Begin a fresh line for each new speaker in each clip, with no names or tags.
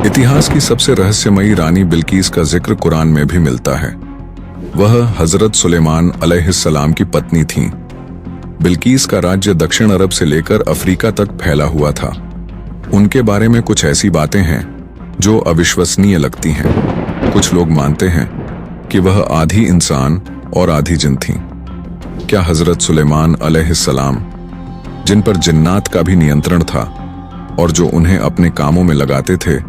इतिहास की सबसे रहस्यमयी रानी बिल्कीस का जिक्र कुरान में भी मिलता है। वह हजरत सुलेमान अलैहिस्सलाम की पत्नी थीं। बिल्कीस का राज्य दक्षिण अरब से लेकर अफ्रीका तक फैला हुआ था। उनके बारे में कुछ ऐसी बातें हैं जो अविश्वसनीय लगती हैं। कुछ लोग मानते हैं कि वह आधी इंसान और आधी जिन थीं। क्या हजरत सुलेमान अलैहिस्सलाम, जिन पर जिन्नात का भी नियंत्रण था और जो उन्हें अपने कामों में लगाते थे,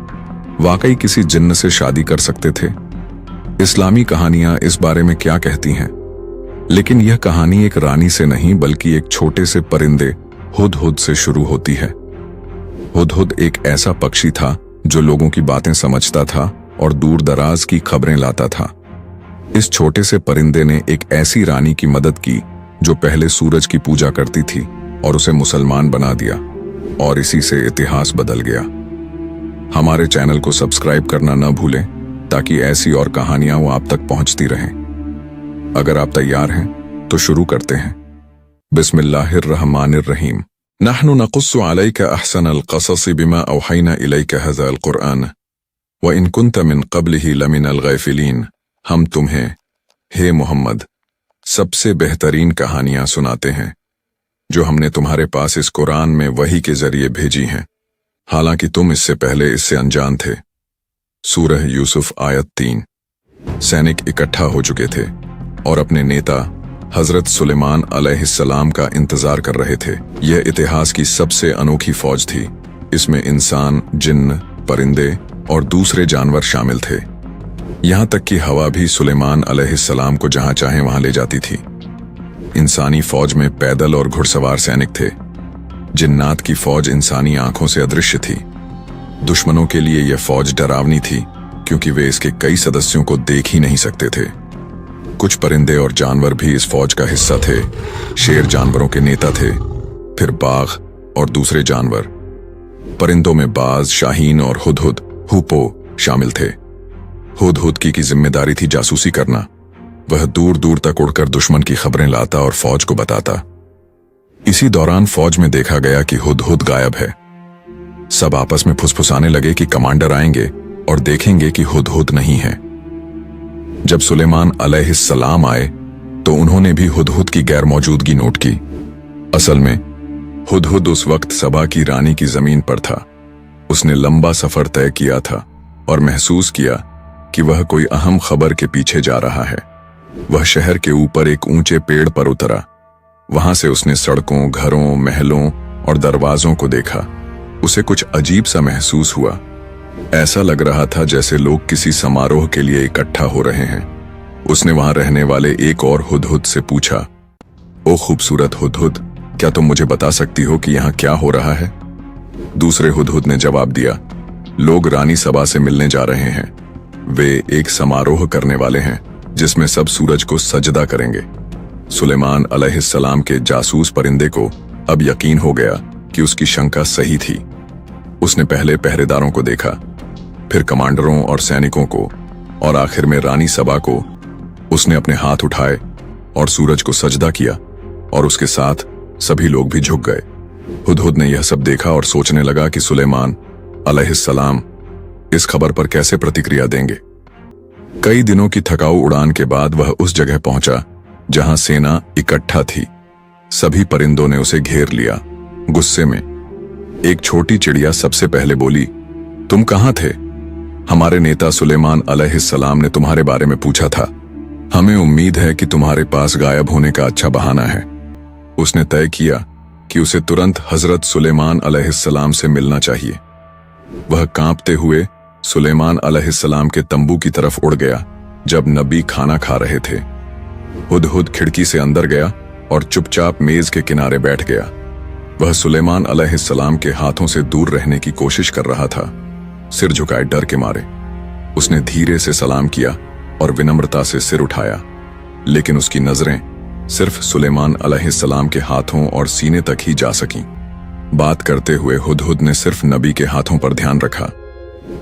वाकई किसी जिन्न से शादी कर सकते थे? इस्लामी कहानियां इस बारे में क्या कहती हैं? लेकिन यह कहानी एक रानी से नहीं बल्कि एक छोटे से परिंदे हुदहुद से शुरू होती है। हुदहुद एक ऐसा पक्षी था जो लोगों की बातें समझता था और दूर दराज की खबरें लाता था। इस छोटे से परिंदे ने एक ऐसी रानी की मदद की जो पहले सूरज की पूजा करती थी और उसे मुसलमान बना दिया, और इसी से इतिहास बदल गया। हमारे चैनल को सब्सक्राइब करना न भूलें ताकि ऐसी और कहानियां वो आप तक पहुंचती रहें। अगर आप तैयार हैं तो शुरू करते हैं। बिस्मिल्लाहिर्रहमानिर्रहीम। नहनु नक़ुस्सु अलैका अहसनल क़सस बिमा औहैना इलैका हज़ाल क़ुरआन व इन कुन्त मिन क़ब्लिही लमिनल ग़ाफ़िलीन। हम तुम्हें, हे मोहम्मद, सबसे बेहतरीन कहानियां सुनाते हैं जो हमने तुम्हारे पास इस कुरान में वही के जरिए भेजी हैं, हालांकि तुम इससे पहले इससे अनजान थे। सूरह यूसुफ आयत 3। सैनिक इकट्ठा हो चुके थे और अपने नेता हजरत सुलेमान अलैहिस्सलाम का इंतजार कर रहे थे। यह इतिहास की सबसे अनोखी फौज थी। इसमें इंसान, जिन्न, परिंदे और दूसरे जानवर शामिल थे। यहां तक कि हवा भी सुलेमान अलैहिस्सलाम को जहां चाहे वहां ले जाती थी। इंसानी फौज में पैदल और घुड़सवार सैनिक थे। जिन्नात की फौज इंसानी आंखों से अदृश्य थी। दुश्मनों के लिए यह फौज डरावनी थी क्योंकि वे इसके कई सदस्यों को देख ही नहीं सकते थे। कुछ परिंदे और जानवर भी इस फौज का हिस्सा थे। शेर जानवरों के नेता थे, फिर बाघ और दूसरे जानवर। परिंदों में बाज, शाहीन और हुदहुद, हुपो शामिल थे। हुदहुद की जिम्मेदारी थी जासूसी करना। वह दूर दूर तक उड़कर दुश्मन की खबरें लाता और फौज को बताता। इसी दौरान फौज में देखा गया कि हुदहुद गायब है। सब आपस में फुसफुसाने लगे कि कमांडर आएंगे और देखेंगे कि हुदहुद नहीं है। जब सुलेमान अलैहिस्सलाम आए तो उन्होंने भी हुदहुद की गैर मौजूदगी नोट की। असल में हुदहुद उस वक्त सबा की रानी की जमीन पर था। उसने लंबा सफर तय किया था और महसूस किया कि वह कोई अहम खबर के पीछे जा रहा है। वह शहर के ऊपर एक ऊंचे पेड़ पर उतरा। वहां से उसने सड़कों, घरों, महलों और दरवाजों को देखा। उसे कुछ अजीब सा महसूस हुआ। ऐसा लग रहा था जैसे लोग किसी समारोह के लिए इकट्ठा हो रहे हैं। उसने वहां रहने वाले एक और हुदहुद से पूछा, ओ खूबसूरत हुदहुद, क्या तुम मुझे बता सकती हो कि यहाँ क्या हो रहा है? दूसरे हुदहुद ने जवाब दिया, लोग रानी सबा से मिलने जा रहे हैं। वे एक समारोह करने वाले हैं जिसमें सब सूरज को सजदा करेंगे। सुलेमान अलैहिस्सलाम के जासूस परिंदे को अब यकीन हो गया कि उसकी शंका सही थी। उसने पहले पहरेदारों को देखा, फिर कमांडरों और सैनिकों को, और आखिर में रानी सबा को। उसने अपने हाथ उठाए और सूरज को सजदा किया और उसके साथ सभी लोग भी झुक गए। हुदहुद ने यह सब देखा और सोचने लगा कि सुलेमान अलैहिस्सलाम इस खबर पर कैसे प्रतिक्रिया देंगे। कई दिनों की थकाऊ उड़ान के बाद वह उस जगह पहुंचा जहां सेना इकट्ठा थी। सभी परिंदों ने उसे घेर लिया। गुस्से में एक छोटी चिड़िया सबसे पहले बोली, तुम कहां थे? हमारे नेता सुलेमान अलैहिस्सलाम ने तुम्हारे बारे में पूछा था। हमें उम्मीद है कि तुम्हारे पास गायब होने का अच्छा बहाना है। उसने तय किया कि उसे तुरंत हजरत सुलेमान अलैहिस्सलाम से मिलना चाहिए। वह कांपते हुए सुलेमान अलैहिस्सलाम के तंबू की तरफ उड़ गया जब नबी खाना खा रहे थे। हुदहुद खिड़की से अंदर गया और चुपचाप मेज के किनारे बैठ गया। वह सुलेमान अलैहिस्सलाम के हाथों से दूर रहने की कोशिश कर रहा था, सिर झुकाए डर के मारे। उसने धीरे से सलाम किया और विनम्रता से सिर उठाया, लेकिन उसकी नजरें सिर्फ सुलेमान अलैहिस्सलाम के हाथों और सीने तक ही जा सकीं। बात करते हुए हुदहुद ने सिर्फ नबी के हाथों पर ध्यान रखा।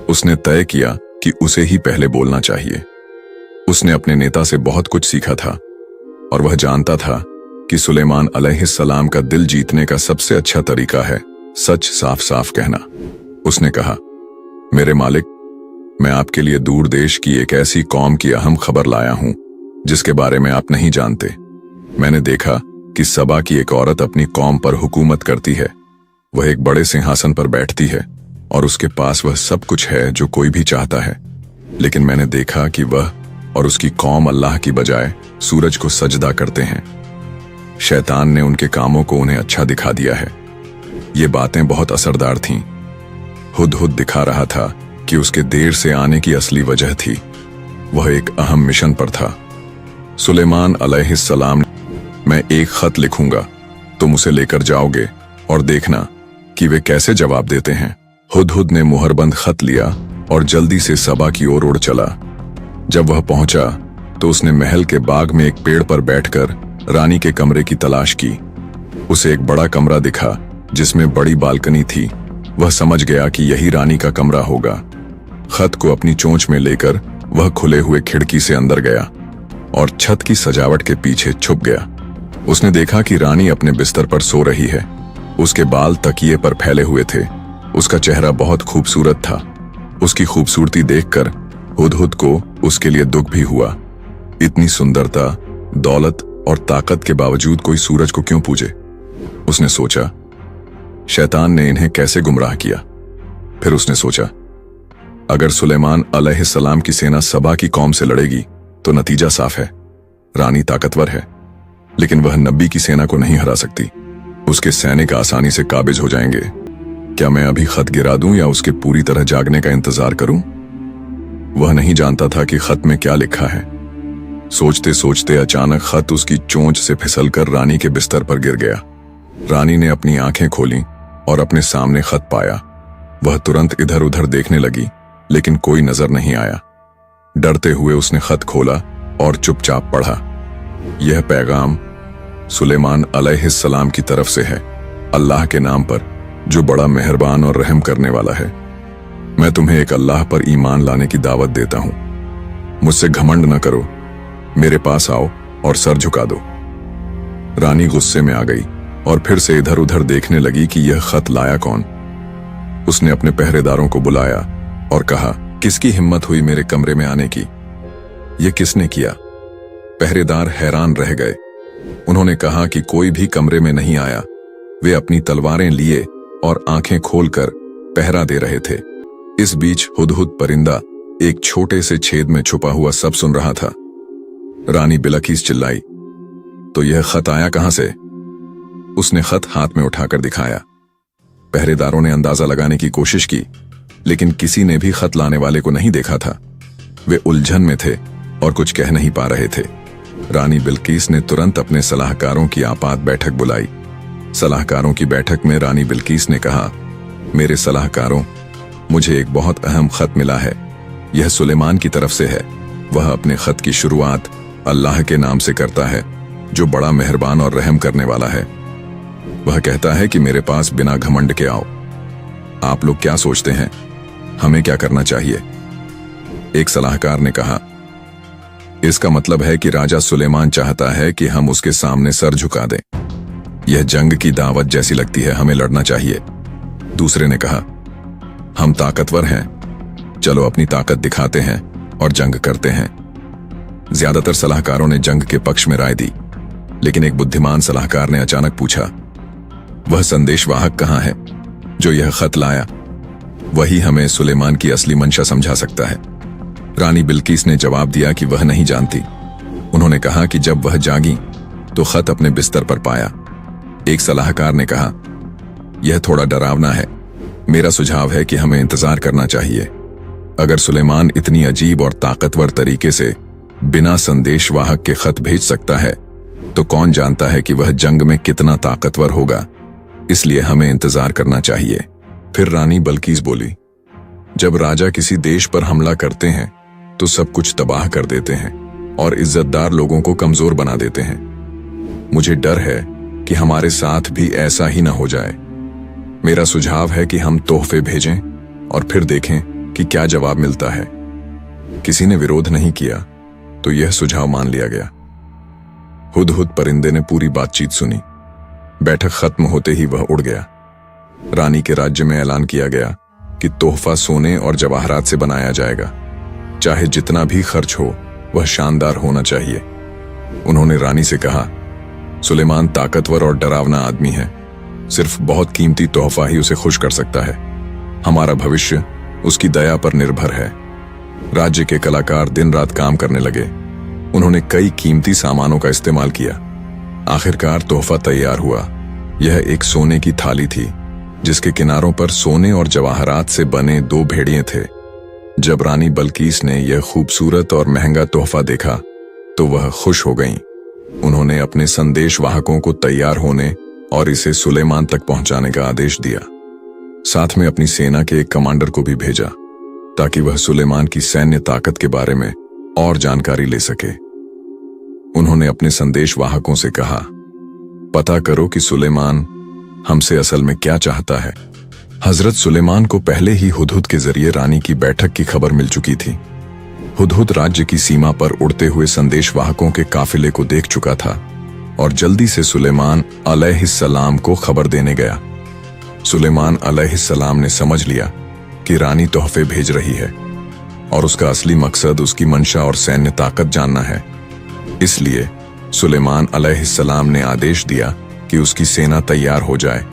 उसने तय किया कि उसे ही पहले बोलना चाहिए। उसने अपने नेता से बहुत कुछ सीखा था और वह जानता था कि सुलेमान अलैहिस्सलाम का दिल जीतने का सबसे अच्छा तरीका है सच साफ साफ कहना। उसने कहा, मेरे मालिक, मैं आपके लिए दूर देश की एक ऐसी कौम की अहम खबर लाया हूं जिसके बारे में आप नहीं जानते। मैंने देखा कि सबा की एक औरत अपनी कौम पर हुकूमत करती है। वह एक बड़े सिंहासन पर बैठती है और उसके पास वह सब कुछ है जो कोई भी चाहता है। लेकिन मैंने देखा कि वह और उसकी कौम अल्लाह की बजाय सूरज को सजदा करते हैं। शैतान ने उनके कामों को उन्हें अच्छा दिखा दिया है। ये बातें बहुत असरदार थीं। हुदहुद दिखा रहा था कि उसके देर से आने की असली वजह थी। वह एक अहम मिशन पर था। सुलेमान अलैहिस्सलाम, मैं एक खत लिखूंगा, तुम उसे लेकर जाओगे और देखना कि वे कैसे जवाब देते हैं। हुदहुद ने मुहरबंद खत लिया और जल्दी से सबा की ओर उड़ चला। जब वह पहुंचा तो उसने महल के बाग में एक पेड़ पर बैठकर रानी के कमरे की तलाश की। उसे एक बड़ा कमरा दिखा जिसमें बड़ी बालकनी थी। वह समझ गया कि यही रानी का कमरा होगा। खत को अपनी चोंच में लेकर वह खुले हुए खिड़की से अंदर गया और छत की सजावट के पीछे छुप गया। उसने देखा कि रानी अपने बिस्तर पर सो रही है। उसके बाल तकिए पर फैले हुए थे। उसका चेहरा बहुत खूबसूरत था। उसकी खूबसूरती देखकर हुदहुद को उसके लिए दुख भी हुआ। इतनी सुंदरता, दौलत और ताकत के बावजूद कोई सूरज को क्यों पूजे? उसने सोचा, शैतान ने इन्हें कैसे गुमराह किया। फिर उसने सोचा, अगर सुलेमान अलैहिस्सलाम की सेना सबा की कौम से लड़ेगी तो नतीजा साफ है। रानी ताकतवर है, लेकिन वह नबी की सेना को नहीं हरा सकती। उसके सैनिक आसानी से काबिज हो जाएंगे। क्या मैं अभी खत गिरा दूं या उसके पूरी तरह जागने का इंतजार करूं? वह नहीं जानता था कि खत में क्या लिखा है। सोचते सोचते अचानक खत उसकी चोंच से फिसलकर रानी के बिस्तर पर गिर गया। रानी ने अपनी आंखें खोलीं और अपने सामने खत पाया। वह तुरंत इधर उधर देखने लगी, लेकिन कोई नजर नहीं आया। डरते हुए उसने खत खोला और चुपचाप पढ़ा। यह पैगाम सुलेमान अलैहिस्सलाम की तरफ से है, अल्लाह के नाम पर जो बड़ा मेहरबान और रहम करने वाला है। मैं तुम्हें एक अल्लाह पर ईमान लाने की दावत देता हूं। मुझसे घमंड न करो, मेरे पास आओ और सर झुका दो। रानी गुस्से में आ गई और फिर से इधर उधर देखने लगी कि यह खत लाया कौन। उसने अपने पहरेदारों को बुलाया और कहा, किसकी हिम्मत हुई मेरे कमरे में आने की? यह किसने किया? पहरेदार हैरान रह गए। उन्होंने कहा कि कोई भी कमरे में नहीं आया। वे अपनी तलवारें लिए और आंखें खोलकर पहरा दे रहे थे। इस बीच हुदहुद परिंदा एक छोटे से छेद में छुपा हुआ सब सुन रहा था। रानी बिलकीस चिल्लाई, तो यह खत आया कहां से? उसने खत हाथ में उठाकर दिखाया। पहरेदारों ने अंदाजा लगाने की कोशिश की, लेकिन किसी ने भी खत लाने वाले को नहीं देखा था। वे उलझन में थे और कुछ कह नहीं पा रहे थे। रानी बिल्कीस ने तुरंत अपने सलाहकारों की आपात बैठक बुलाई। सलाहकारों की बैठक में रानी बिल्कीस ने कहा, मेरे सलाहकारों, मुझे एक बहुत अहम खत मिला है। यह सुलेमान की तरफ से है। वह अपने खत की शुरुआत अल्लाह के नाम से करता है, जो बड़ा मेहरबान और रहम करने वाला है। वह कहता है कि मेरे पास बिना घमंड के आओ। आप लोग क्या सोचते हैं, हमें क्या करना चाहिए? एक सलाहकार ने कहा, इसका मतलब है कि राजा सुलेमान चाहता है कि हम उसके सामने सर झुका दें। यह जंग की दावत जैसी लगती है, हमें लड़ना चाहिए। दूसरे ने कहा, हम ताकतवर हैं, चलो अपनी ताकत दिखाते हैं और जंग करते हैं। ज्यादातर सलाहकारों ने जंग के पक्ष में राय दी, लेकिन एक बुद्धिमान सलाहकार ने अचानक पूछा, वह संदेशवाहक कहां है जो यह खत लाया? वही हमें सुलेमान की असली मंशा समझा सकता है। रानी बिल्कीस ने जवाब दिया कि वह नहीं जानती। उन्होंने कहा कि जब वह जागी तो खत अपने बिस्तर पर पाया। एक सलाहकार ने कहा, यह थोड़ा डरावना है। मेरा सुझाव है कि हमें इंतजार करना चाहिए। अगर सुलेमान इतनी अजीब और ताकतवर तरीके से बिना संदेशवाहक के खत भेज सकता है, तो कौन जानता है कि वह जंग में कितना ताकतवर होगा। इसलिए हमें इंतजार करना चाहिए। फिर रानी बल्कीस बोली, जब राजा किसी देश पर हमला करते हैं तो सब कुछ तबाह कर देते हैं और इज्जतदार लोगों को कमजोर बना देते हैं। मुझे डर है कि हमारे साथ भी ऐसा ही न हो जाए। मेरा सुझाव है कि हम तोहफे भेजें और फिर देखें कि क्या जवाब मिलता है। किसी ने विरोध नहीं किया तो यह सुझाव मान लिया गया। हुदहुद परिंदे ने पूरी बातचीत सुनी। बैठक खत्म होते ही वह उड़ गया। रानी के राज्य में ऐलान किया गया कि तोहफा सोने और जवाहरात से बनाया जाएगा, चाहे जितना भी खर्च हो वह शानदार होना चाहिए। उन्होंने रानी से कहा, सुलेमान ताकतवर और डरावना आदमी है, सिर्फ बहुत कीमती तोहफा ही उसे खुश कर सकता है। हमारा भविष्य उसकी दया पर निर्भर है। राज्य के कलाकार दिन रात काम करने लगे। उन्होंने कई कीमती सामानों का इस्तेमाल किया। आखिरकार तोहफा तैयार हुआ। यह एक सोने की थाली थी जिसके किनारों पर सोने और जवाहरात से बने 2 भेड़िए थे। जब रानी बल्कीस ने यह खूबसूरत और महंगा तोहफा देखा तो वह खुश हो गईं। उन्होंने अपने संदेशवाहकों को तैयार होने और इसे सुलेमान तक पहुंचाने का आदेश दिया। साथ में अपनी सेना के एक कमांडर को भी भेजा ताकि वह सुलेमान की सैन्य ताकत के बारे में और जानकारी ले सके। उन्होंने अपने संदेशवाहकों से कहा, पता करो कि सुलेमान हमसे असल में क्या चाहता है। हजरत सुलेमान को पहले ही हुदहुद के जरिए रानी की बैठक की खबर मिल चुकी थी। हुदहुद राज्य की सीमा पर उड़ते हुए संदेशवाहकों के काफिले को देख चुका था और जल्दी से सुलेमान अलैहिस्सलाम को खबर देने गया। सुलेमान अलैहिस्सलाम ने समझ लिया कि रानी तोहफे भेज रही है और उसका असली मकसद उसकी मंशा और सैन्य ताकत जानना है। इसलिए सुलेमान अलैहिस्सलाम ने आदेश दिया कि उसकी सेना तैयार हो जाए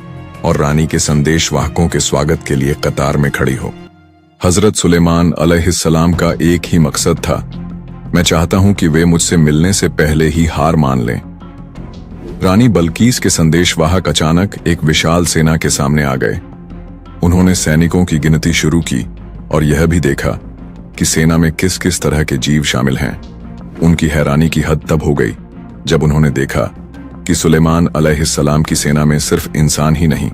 और रानी के संदेशवाहकों के स्वागत के लिए कतार में खड़ी हो। हजरत सुलेमान अलैहिस्सलाम का एक ही मकसद था, मैं चाहता हूं कि वे मुझसे मिलने से पहले ही हार मान लें। रानी बल्कीस के संदेशवाहक अचानक एक विशाल सेना के सामने आ गए। उन्होंने सैनिकों की गिनती शुरू की और यह भी देखा कि सेना में किस किस तरह के जीव शामिल हैं। उनकी हैरानी की हद तब हो गई जब उन्होंने देखा कि सुलेमान अलैहिस्सलाम की सेना में सिर्फ इंसान ही नहीं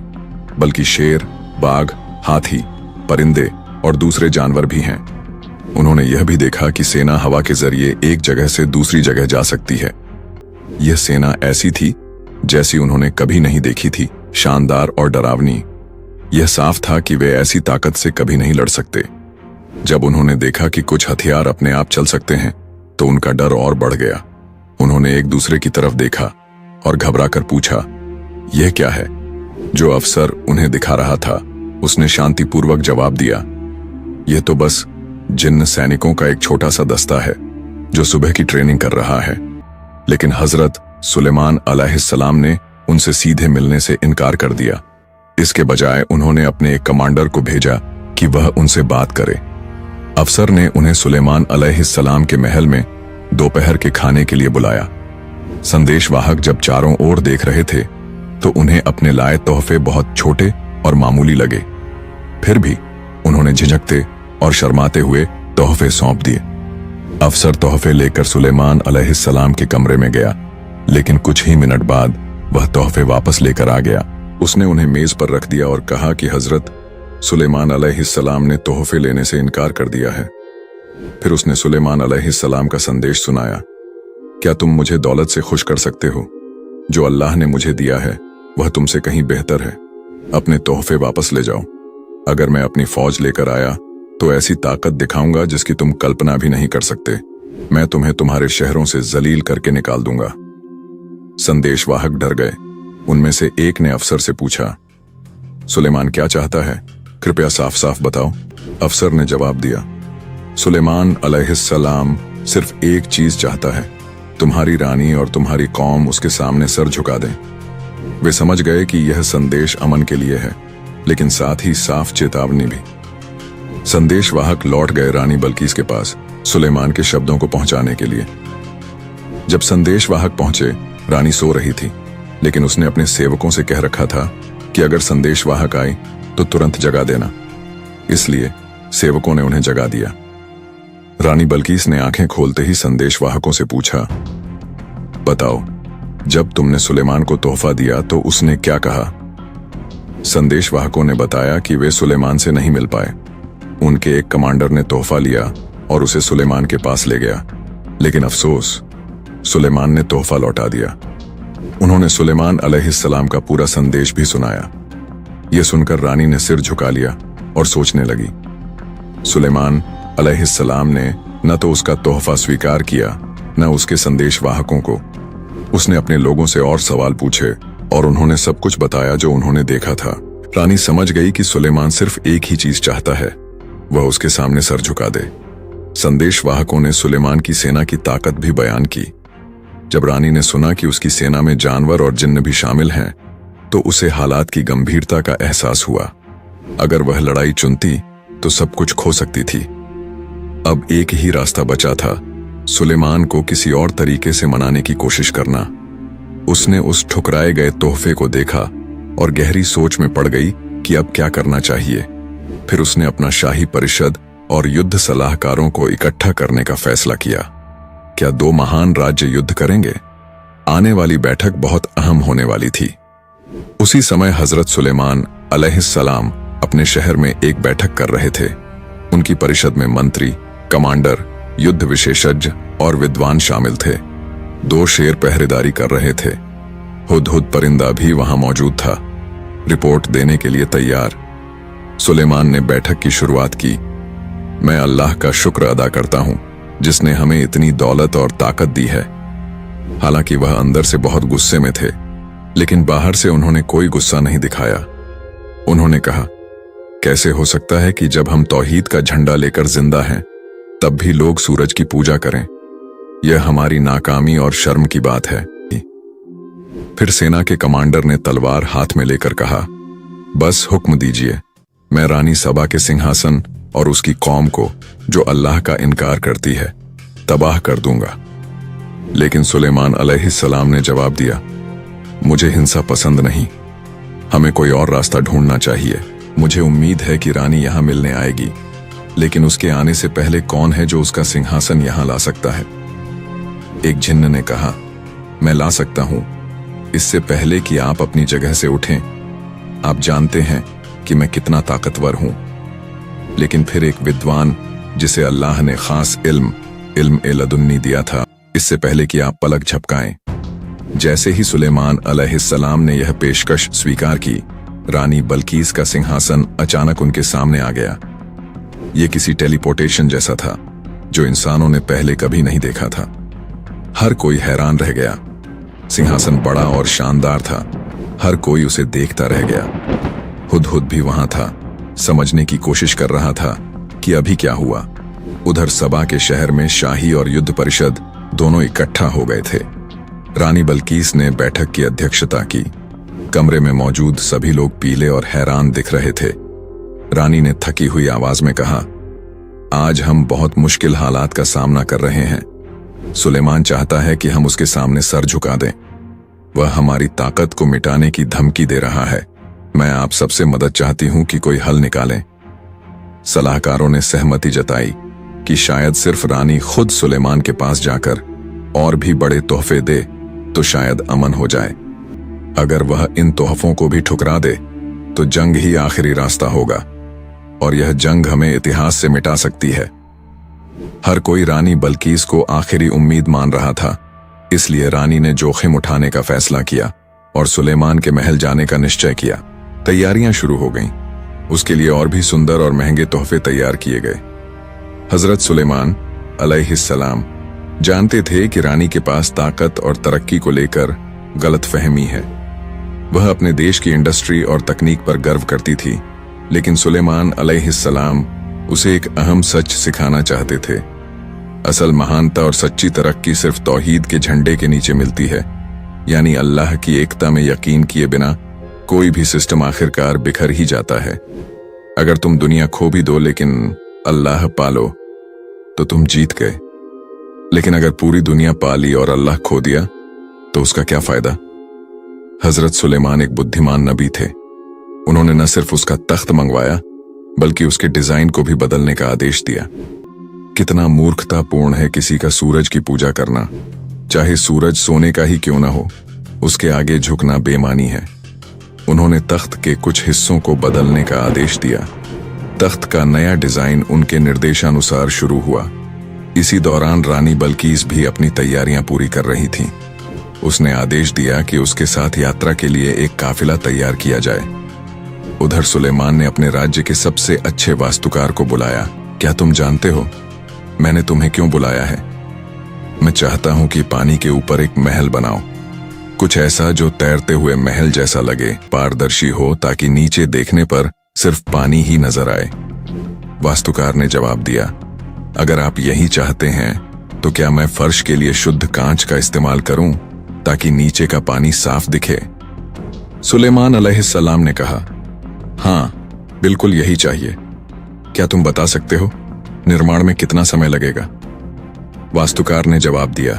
बल्कि शेर, बाघ, हाथी, परिंदे और दूसरे जानवर भी हैं। उन्होंने यह भी देखा कि सेना हवा के जरिए एक जगह से दूसरी जगह जा सकती है। यह सेना ऐसी थी जैसी उन्होंने कभी नहीं देखी थी, शानदार और डरावनी। यह साफ था कि वे ऐसी ताकत से कभी नहीं लड़ सकते। जब उन्होंने देखा कि कुछ हथियार अपने आप चल सकते हैं तो उनका डर और बढ़ गया। उन्होंने एक दूसरे की तरफ देखा और घबराकर पूछा, यह क्या है? जो अफसर उन्हें दिखा रहा था उसने शांतिपूर्वक जवाब दिया, यह तो बस जिन्न सैनिकों का एक छोटा सा दस्ता है जो सुबह की ट्रेनिंग कर रहा है। लेकिन हजरत सुलेमान अलैहिस्सलाम ने उनसे सीधे मिलने से इनकार कर दिया। इसके बजाय उन्होंने अपने एक कमांडर को भेजा कि वह उनसे बात करे। अफसर ने उन्हें सुलेमान अलैहिस्सलाम के महल में दोपहर के खाने के लिए बुलाया। संदेशवाहक जब चारों ओर देख रहे थे तो उन्हें अपने लाए तोहफे बहुत छोटे और मामूली लगे। फिर भी उन्होंने झिझकते और शर्माते हुए तोहफे सौंप दिए। अफसर तोहफे लेकर सुलेमान अलैहिस्सलाम के कमरे में गया, लेकिन कुछ ही मिनट बाद वह तोहफे वापस लेकर आ गया। उसने उन्हें मेज पर रख दिया और कहा कि हजरत सुलेमान अलैहिस्सलाम ने तोहफे लेने से इनकार कर दिया है। फिर उसने सुलेमान अलैहिस्सलाम का संदेश सुनाया, क्या तुम मुझे दौलत से खुश कर सकते हो? जो अल्लाह ने मुझे दिया है वह तुमसे कहीं बेहतर है। अपने तोहफे वापस ले जाओ। अगर मैं अपनी फौज लेकर आया तो ऐसी ताकत दिखाऊंगा जिसकी तुम कल्पना भी नहीं कर सकते। मैं तुम्हें तुम्हारे शहरों से जलील करके निकाल दूंगा। संदेशवाहक डर गए। उनमें से एक ने अफसर से पूछा, सुलेमान क्या चाहता है? कृपया साफ साफ बताओ। अफसर ने जवाब दिया, सुलेमान अलैहिस्सलाम सिर्फ एक चीज चाहता है, तुम्हारी रानी और तुम्हारी कौम उसके सामने सर झुका दें। वे समझ गए कि यह संदेश अमन के लिए है, लेकिन साथ ही साफ चेतावनी भी। संदेशवाहक लौट गए रानी बल्कीस के पास सुलेमान के शब्दों को पहुंचाने के लिए। जब संदेशवाहक पहुंचे, रानी सो रही थी, लेकिन उसने अपने सेवकों से कह रखा था कि अगर संदेशवाहक आए तो तुरंत जगा देना। इसलिए सेवकों ने उन्हें जगा दिया। रानी बल्कीस ने आंखें खोलते ही संदेशवाहकों से पूछा, बताओ, जब तुमने सुलेमान को तोहफा दिया तो उसने क्या कहा? संदेशवाहकों ने बताया कि वे सुलेमान से नहीं मिल पाए। उनके एक कमांडर ने तोहफा लिया और उसे सुलेमान के पास ले गया, लेकिन अफसोस, सुलेमान ने तोहफा लौटा दिया। उन्होंने सुलेमान अलैहिस्सलाम का पूरा संदेश भी सुनाया। यह सुनकर रानी ने सिर झुका लिया और सोचने लगी। सुलेमान अलैहिस्सलाम ने न तो उसका तोहफा स्वीकार किया न उसके संदेशवाहकों को। उसने अपने लोगों से और सवाल पूछे और उन्होंने सब कुछ बताया जो उन्होंने देखा था। रानी समझ गई कि सुलेमान सिर्फ एक ही चीज चाहता है, वह उसके सामने सर झुका दे। संदेशवाहकों ने सुलेमान की सेना की ताकत भी बयान की। जब रानी ने सुना कि उसकी सेना में जानवर और जिन्न भी शामिल हैं, तो उसे हालात की गंभीरता का एहसास हुआ। अगर वह लड़ाई चुनती तो सब कुछ खो सकती थी। अब एक ही रास्ता बचा था, सुलेमान को किसी और तरीके से मनाने की कोशिश करना। उसने उस ठुकराए गए तोहफे को देखा और गहरी सोच में पड़ गई कि अब क्या करना चाहिए। फिर उसने अपना शाही परिषद और युद्ध सलाहकारों को इकट्ठा करने का फैसला किया। क्या दो महान राज्य युद्ध करेंगे? आने वाली बैठक बहुत अहम होने वाली थी। उसी समय हजरत सुलेमान अलैहिस्सलाम अपने शहर में एक बैठक कर रहे थे। उनकी परिषद में मंत्री, कमांडर, युद्ध विशेषज्ञ और विद्वान शामिल थे। 2 शेर पहरेदारी कर रहे थे। हुदहुद परिंदा भी वहां मौजूद था, रिपोर्ट देने के लिए तैयार। सुलेमान ने बैठक की शुरुआत की। मैं अल्लाह का शुक्र अदा करता हूं जिसने हमें इतनी दौलत और ताकत दी है। हालांकि वह अंदर से बहुत गुस्से में थे, लेकिन बाहर से उन्होंने कोई गुस्सा नहीं दिखाया। उन्होंने कहा, कैसे हो सकता है कि जब हम तौहीद का झंडा लेकर जिंदा हैं तब भी लोग सूरज की पूजा करें? यह हमारी नाकामी और शर्म की बात है। फिर सेना के कमांडर ने तलवार हाथ में लेकर कहा, बस हुक्म दीजिए, मैं रानी सबा के सिंहासन और उसकी कौम को, जो अल्लाह का इनकार करती है, तबाह कर दूंगा। लेकिन सुलेमान अलैहिस्सलाम ने जवाब दिया, मुझे हिंसा पसंद नहीं, हमें कोई और रास्ता ढूंढना चाहिए। मुझे उम्मीद है कि रानी यहां मिलने आएगी, लेकिन उसके आने से पहले कौन है जो उसका सिंहासन यहां ला सकता है? एक जिन्न ने कहा, मैं ला सकता हूं, इससे पहले कि आप अपनी जगह से उठें। आप जानते हैं कि मैं कितना ताकतवर हूं। लेकिन फिर एक विद्वान, जिसे अल्लाह ने खास इल्म लदुन्नी दिया था, इससे पहले कि आप पलक झपकाएं। जैसे ही सुलेमान अलैहिस्सलाम ने यह पेशकश स्वीकार की, रानी बल्कीस का सिंहासन अचानक उनके सामने आ गया। यह किसी टेलीपोर्टेशन जैसा था, जो इंसानों ने पहले कभी नहीं देखा था। हर कोई हैरान रह गया। सिंहासन बड़ा और शानदार था, हर कोई उसे देखता रह गया। हुदहुद भी वहां था, समझने की कोशिश कर रहा था कि अभी क्या हुआ। उधर सबा के शहर में शाही और युद्ध परिषद दोनों इकट्ठा हो गए थे। रानी बल्कीस ने बैठक की अध्यक्षता की। कमरे में मौजूद सभी लोग पीले और हैरान दिख रहे थे। रानी ने थकी हुई आवाज में कहा, आज हम बहुत मुश्किल हालात का सामना कर रहे हैं। सुलेमान चाहता है कि हम उसके सामने सर झुका दें। वह हमारी ताकत को मिटाने की धमकी दे रहा है। मैं आप सबसे मदद चाहती हूं कि कोई हल निकालें। सलाहकारों ने सहमति जताई कि शायद सिर्फ रानी खुद सुलेमान के पास जाकर और भी बड़े तोहफे दे तो शायद अमन हो जाए। अगर वह इन तोहफों को भी ठुकरा दे तो जंग ही आखिरी रास्ता होगा, और यह जंग हमें इतिहास से मिटा सकती है। हर कोई रानी बल्कीस को आखिरी उम्मीद मान रहा था, इसलिए रानी ने जोखिम उठाने का फैसला किया और सुलेमान के महल जाने का निश्चय किया। तैयारियां शुरू हो गईं। उसके लिए और भी सुंदर और महंगे तोहफे तैयार किए गए। हजरत सुलेमान अलैहिस्सलाम जानते थे कि रानी के पास ताकत और तरक्की को लेकर गलतफहमी है। वह अपने देश की इंडस्ट्री और तकनीक पर गर्व करती थी, लेकिन सुलेमान अलैहिस्सलाम उसे एक अहम सच सिखाना चाहते थे। असल महानता और सच्ची तरक्की सिर्फ तौहीद के झंडे के नीचे मिलती है, यानी अल्लाह की एकता में यकीन किए बिना कोई भी सिस्टम आखिरकार बिखर ही जाता है। अगर तुम दुनिया खो भी दो लेकिन अल्लाह पालो तो तुम जीत गए, लेकिन अगर पूरी दुनिया पाली और अल्लाह खो दिया तो उसका क्या फायदा? हजरत सुलेमान एक बुद्धिमान नबी थे। उन्होंने न सिर्फ उसका तख्त मंगवाया बल्कि उसके डिजाइन को भी बदलने का आदेश दिया। कितना मूर्खतापूर्ण है किसी का सूरज की पूजा करना, चाहे सूरज सोने का ही क्यों ना हो, उसके आगे झुकना बेमानी है। उन्होंने तख्त के कुछ हिस्सों को बदलने का आदेश दिया। तख्त का नया डिजाइन उनके निर्देशानुसार शुरू हुआ। इसी दौरान रानी बल्कीस भी अपनी तैयारियां पूरी कर रही थीं। उसने आदेश दिया कि उसके साथ यात्रा के लिए एक काफिला तैयार किया जाए। उधर सुलेमान ने अपने राज्य के सबसे अच्छे वास्तुकार को बुलाया। क्या तुम जानते हो मैंने तुम्हें क्यों बुलाया है? मैं चाहता हूं कि पानी के ऊपर एक महल बनाओ। कुछ ऐसा जो तैरते हुए महल जैसा लगे, पारदर्शी हो ताकि नीचे देखने पर सिर्फ पानी ही नजर आए। वास्तुकार ने जवाब दिया, अगर आप यही चाहते हैं तो क्या मैं फर्श के लिए शुद्ध कांच का इस्तेमाल करूं ताकि नीचे का पानी साफ दिखे? सुलेमान अलैहिस्सलाम ने कहा, हाँ, बिल्कुल यही चाहिए। क्या तुम बता सकते हो निर्माण में कितना समय लगेगा? वास्तुकार ने जवाब दिया,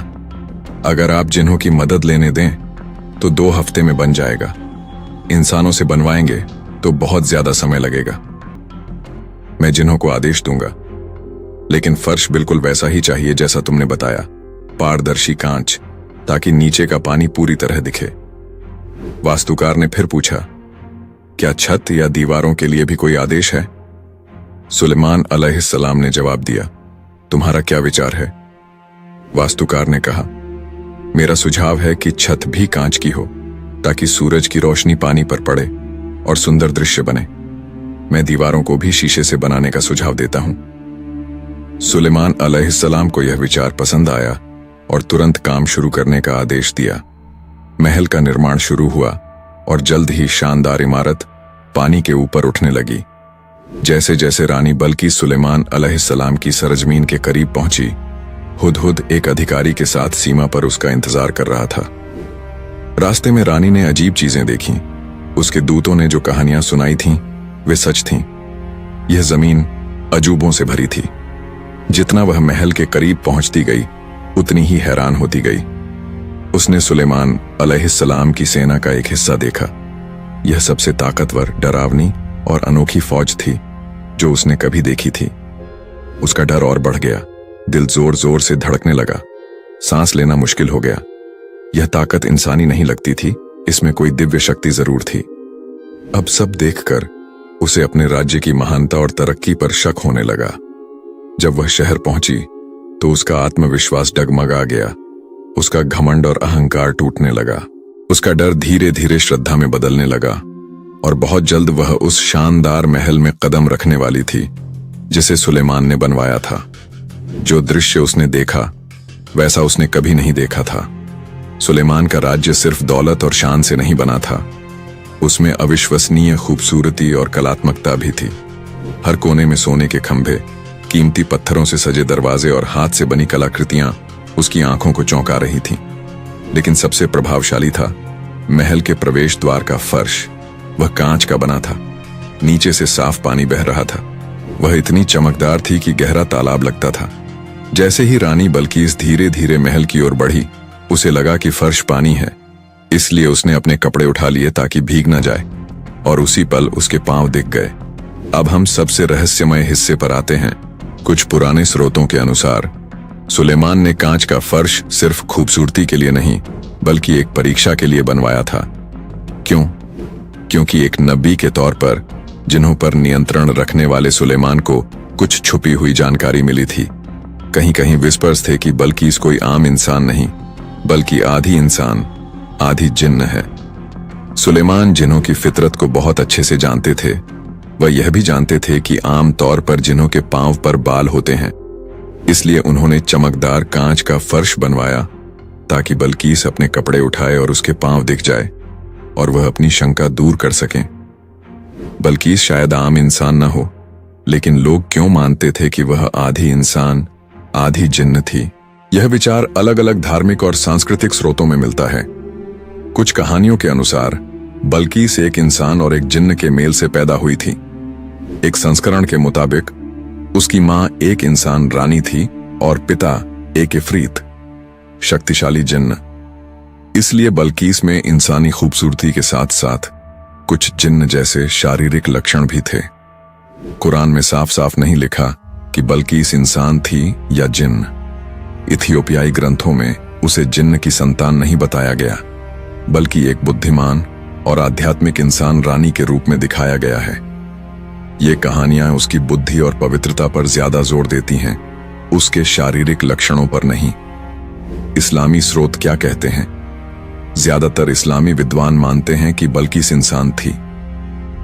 अगर आप जिन्हों की मदद लेने दें तो 2 हफ्ते में बन जाएगा। इंसानों से बनवाएंगे तो बहुत ज्यादा समय लगेगा। मैं जिन्हों को आदेश दूंगा, लेकिन फर्श बिल्कुल वैसा ही चाहिए जैसा तुमने बताया, पारदर्शी कांच, ताकि नीचे का पानी पूरी तरह दिखे। वास्तुकार ने फिर पूछा, क्या छत या दीवारों के लिए भी कोई आदेश है? सुलेमान अलैहिस्सलाम ने जवाब दिया, तुम्हारा क्या विचार है? वास्तुकार ने कहा, मेरा सुझाव है कि छत भी कांच की हो ताकि सूरज की रोशनी पानी पर पड़े और सुंदर दृश्य बने। मैं दीवारों को भी शीशे से बनाने का सुझाव देता हूं। सुलेमान अलैहिस्सलाम को यह विचार पसंद आया और तुरंत काम शुरू करने का आदेश दिया। महल का निर्माण शुरू हुआ और जल्द ही शानदार इमारत पानी के ऊपर उठने लगी। जैसे जैसे रानी बल्कीस सुलेमान अलैहिस्सलाम की सरजमीन के करीब पहुंची, हुदहुद एक अधिकारी के साथ सीमा पर उसका इंतजार कर रहा था। रास्ते में रानी ने अजीब चीजें देखीं। उसके दूतों ने जो कहानियां सुनाई थीं, वे सच थीं। यह जमीन अजूबों से भरी थी। जितना वह महल के करीब पहुंचती गई, उतनी ही हैरान होती गई। उसने सुलेमान अलैहिस्सलाम की सेना का एक हिस्सा देखा। यह सबसे ताकतवर, डरावनी और अनोखी फौज थी जो उसने कभी देखी थी। उसका डर और बढ़ गया। दिल जोर जोर से धड़कने लगा। सांस लेना मुश्किल हो गया। यह ताकत इंसानी नहीं लगती थी, इसमें कोई दिव्य शक्ति जरूर थी। अब सब देखकर उसे अपने राज्य की महानता और तरक्की पर शक होने लगा। जब वह शहर पहुंची तो उसका आत्मविश्वास डगमगा गया। उसका घमंड और अहंकार टूटने लगा। उसका डर धीरे धीरे श्रद्धा में बदलने लगा और बहुत जल्द वह उस शानदार महल में कदम रखने वाली थी जिसे सुलेमान ने बनवाया था। जो दृश्य उसने देखा, वैसा उसने कभी नहीं देखा था। सुलेमान का राज्य सिर्फ दौलत और शान से नहीं बना था, उसमें अविश्वसनीय खूबसूरती और कलात्मकता भी थी। हर कोने में सोने के खंभे, कीमती पत्थरों से सजे दरवाजे और हाथ से बनी कलाकृतियां उसकी आंखों को चौंका रही थीं। लेकिन सबसे प्रभावशाली था महल के प्रवेश द्वार का फर्श। वह कांच का बना था। नीचे से साफ पानी बह रहा था। वह इतनी चमकदार थी कि गहरा तालाब लगता था। जैसे ही रानी बल्कीस धीरे धीरे महल की ओर बढ़ी, उसे लगा कि फर्श पानी है। इसलिए उसने अपने कपड़े उठा लिए ताकि भीग न जाए, और उसी पल उसके पांव दिख गए। अब हम सबसे रहस्यमय हिस्से पर आते हैं। कुछ पुराने स्रोतों के अनुसार सुलेमान ने कांच का फर्श सिर्फ खूबसूरती के लिए नहीं, बल्कि एक परीक्षा के लिए बनवाया था। क्यों? क्योंकि एक नबी के तौर पर जिन्हों पर नियंत्रण रखने वाले सुलेमान को कुछ छुपी हुई जानकारी मिली थी। कहीं कहीं विस्पर्स थे कि बल्कीस कोई आम इंसान नहीं, बल्कि आधी इंसान, आधी जिन्न है। सुलेमान जिन्हों की फितरत को बहुत अच्छे से जानते थे। वह यह भी जानते थे कि आम तौर पर जिन्हों के पांव पर बाल होते हैं, इसलिए उन्होंने चमकदार कांच का फर्श बनवाया ताकि बल्कीस अपने कपड़े उठाए और उसके पांव दिख जाए और वह अपनी शंका दूर कर सकें। बल्कीस शायद आम इंसान न हो, लेकिन लोग क्यों मानते थे कि वह आधी इंसान, आधी जिन्न थी? यह विचार अलग अलग धार्मिक और सांस्कृतिक स्रोतों में मिलता है। कुछ कहानियों के अनुसार बल्कीस एक इंसान और एक जिन्न के मेल से पैदा हुई थी। एक संस्करण के मुताबिक उसकी मां एक इंसान रानी थी और पिता एक इफरीत, शक्तिशाली जिन्न। इसलिए बल्कीस में इंसानी खूबसूरती के साथ साथ कुछ जिन्न जैसे शारीरिक लक्षण भी थे। कुरान में साफ साफ नहीं लिखा कि बल्कीस इंसान थी या जिन्न। इथियोपियाई ग्रंथों में उसे जिन्न की संतान नहीं बताया गया, बल्कि एक बुद्धिमान और आध्यात्मिक इंसान रानी के रूप में दिखाया गया है। ये कहानियां उसकी बुद्धि और पवित्रता पर ज्यादा जोर देती हैं, उसके शारीरिक लक्षणों पर नहीं। इस्लामी स्रोत क्या कहते हैं? ज्यादातर इस्लामी विद्वान मानते हैं कि बल्कीस इंसान थी।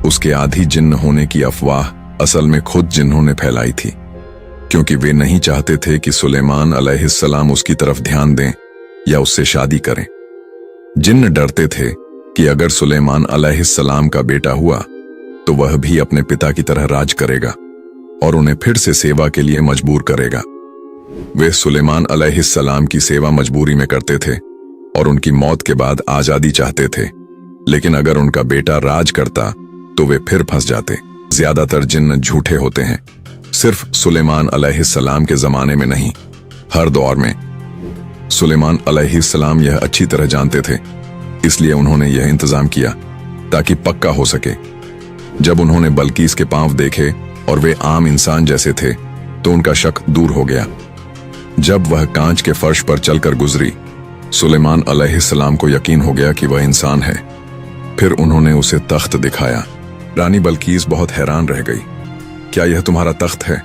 उसके आधी जिन्न होने की अफवाह असल में खुद जिन्हों ने फैलाई थी, क्योंकि वे नहीं चाहते थे कि सुलेमान अलैहिस्सलाम उसकी तरफ ध्यान दें या उससे शादी करें। जिन्न डरते थे कि अगर सुलेमान अलैहिस्सलाम का बेटा हुआ तो वह भी अपने पिता की तरह राज करेगा और उन्हें फिर से सेवा के लिए मजबूर करेगा। वे सुलेमान अलैहिस्सलाम की सेवा मजबूरी में करते थे और उनकी मौत के बाद आजादी चाहते थे, लेकिन अगर उनका बेटा राज करता तो वे फिर फंस जाते। ज्यादातर जिन्न झूठे होते हैं, सिर्फ सुलेमान अलैहिस्सलाम के जमाने में नहीं, हर दौर में। सुलेमान अलैहिस्सलाम यह अच्छी तरह जानते थे, इसलिए उन्होंने यह इंतजाम किया ताकि पक्का हो सके। जब उन्होंने बल्कीस के पांव देखे और वे आम इंसान जैसे थे तो उनका शक दूर हो गया। जब वह कांच के फर्श पर चलकर गुजरी, सुलेमान अलैहिस्सलाम को यकीन हो गया कि वह इंसान है। फिर उन्होंने उसे तख्त दिखाया। रानी बल्कीस बहुत हैरान रह गई। क्या यह तुम्हारा तख्त है?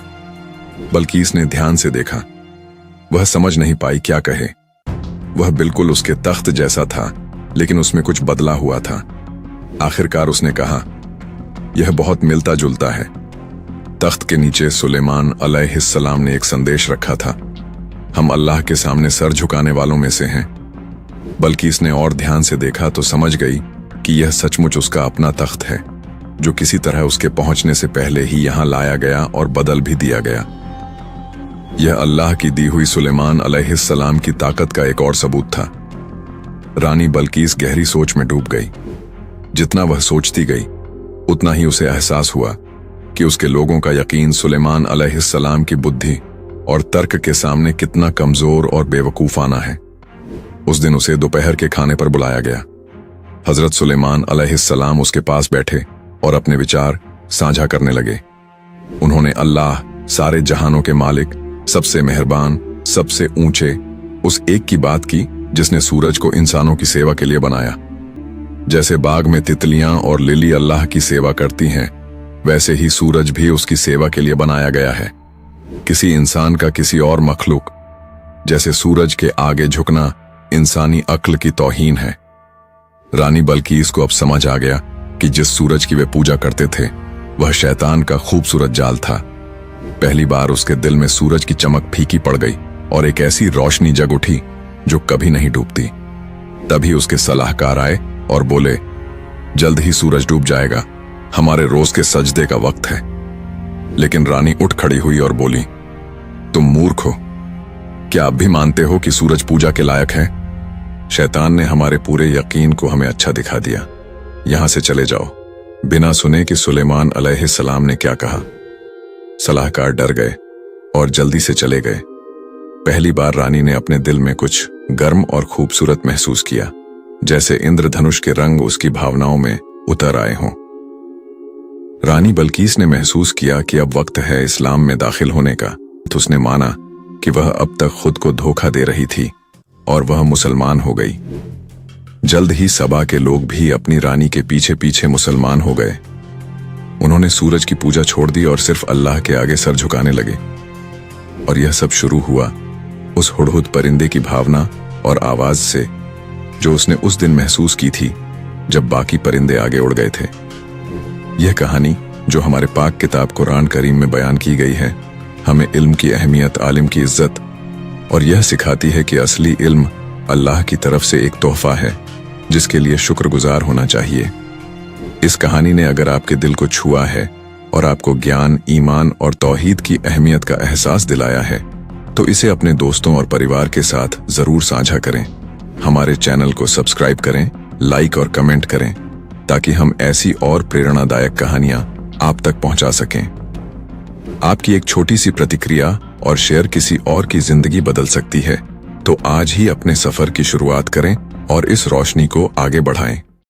बल्कीस ने ध्यान से देखा। वह समझ नहीं पाई क्या कहे। वह बिल्कुल उसके तख्त जैसा था, लेकिन उसमें कुछ बदला हुआ था। आखिरकार उसने कहा, यह बहुत मिलता जुलता है। तख्त के नीचे सुलेमान अलैहिस्सलाम ने एक संदेश रखा था, हम अल्लाह के सामने सर झुकाने वालों में से हैं। बल्कीस ने और ध्यान से देखा तो समझ गई कि यह सचमुच उसका अपना तख्त है, जो किसी तरह उसके पहुंचने से पहले ही यहां लाया गया और बदल भी दिया गया। यह अल्लाह की दी हुई सुलेमान अलैहिस्सलाम की ताकत का एक और सबूत था। रानी बल्कीस गहरी सोच में डूब गई। जितना वह सोचती गई, उतना ही उसे एहसास हुआ कि उसके लोगों का यकीन सुलेमान अलैहिस्सलाम की बुद्धि और तर्क के सामने कितना कमजोर और बेवकूफाना है। उस दिन उसे दोपहर के खाने पर बुलाया गया। हजरत सुलेमान अलैहिस्सलाम उसके पास बैठे और अपने विचार साझा करने लगे। उन्होंने अल्लाह, सारे जहानों के मालिक, सबसे मेहरबान, सबसे ऊंचे उस एक की बात की जिसने सूरज को इंसानों की सेवा के लिए बनाया। जैसे बाग में तितलियां और लिली अल्लाह की सेवा करती हैं, वैसे ही सूरज भी उसकी सेवा के लिए बनाया गया है। किसी इंसान का किसी और मखलूक जैसे सूरज के आगे झुकना इंसानी अक्ल की तौहीन है। रानी बल्कीस को अब समझ आ गया कि जिस सूरज की वे पूजा करते थे वह शैतान का खूबसूरत जाल था। पहली बार उसके दिल में सूरज की चमक फीकी पड़ गई और एक ऐसी रोशनी जग उठी जो कभी नहीं डूबती। तभी उसके सलाहकार आए और बोले, जल्द ही सूरज डूब जाएगा, हमारे रोज के सजदे का वक्त है। लेकिन रानी उठ खड़ी हुई और बोली, तुम मूर्ख हो, क्या अब भी मानते हो कि सूरज पूजा के लायक है? शैतान ने हमारे पूरे यकीन को हमें अच्छा दिखा दिया, यहां से चले जाओ। बिना सुने कि सुलेमान अलैहिस्सलाम ने क्या कहा, सलाहकार डर गए और जल्दी से चले गए। पहली बार रानी ने अपने दिल में कुछ गर्म और खूबसूरत महसूस किया, जैसे इंद्रधनुष के रंग उसकी भावनाओं में उतर आए हों। रानी बल्कीस ने महसूस किया कि अब वक्त है इस्लाम में दाखिल होने का, तो उसने माना कि वह अब तक खुद को धोखा दे रही थी और वह मुसलमान हो गई। जल्द ही सबा के लोग भी अपनी रानी के पीछे पीछे मुसलमान हो गए। उन्होंने सूरज की पूजा छोड़ दी और सिर्फ अल्लाह के आगे सर झुकाने लगे। और यह सब शुरू हुआ उस हुडहुड परिंदे की भावना और आवाज से जो उसने उस दिन महसूस की थी जब बाकी परिंदे आगे उड़ गए थे। यह कहानी जो हमारे पाक किताब कुरान करीम में बयान की गई है, हमें इल्म की अहमियत, आलिम की इज्जत और यह सिखाती है कि असली इल्म अल्लाह की तरफ से एक तोहफा है जिसके लिए शुक्रगुजार होना चाहिए। इस कहानी ने अगर आपके दिल को छुआ है और आपको ज्ञान, ईमान और तौहीद की अहमियत का एहसास दिलाया है, तो इसे अपने दोस्तों और परिवार के साथ जरूर साझा करें। हमारे चैनल को सब्सक्राइब करें, लाइक और कमेंट करें ताकि हम ऐसी और प्रेरणादायक कहानियां आप तक पहुंचा सकें। आपकी एक छोटी सी प्रतिक्रिया और शेयर किसी और की जिंदगी बदल सकती है, तो आज ही अपने सफर की शुरुआत करें और इस रोशनी को आगे बढ़ाएं।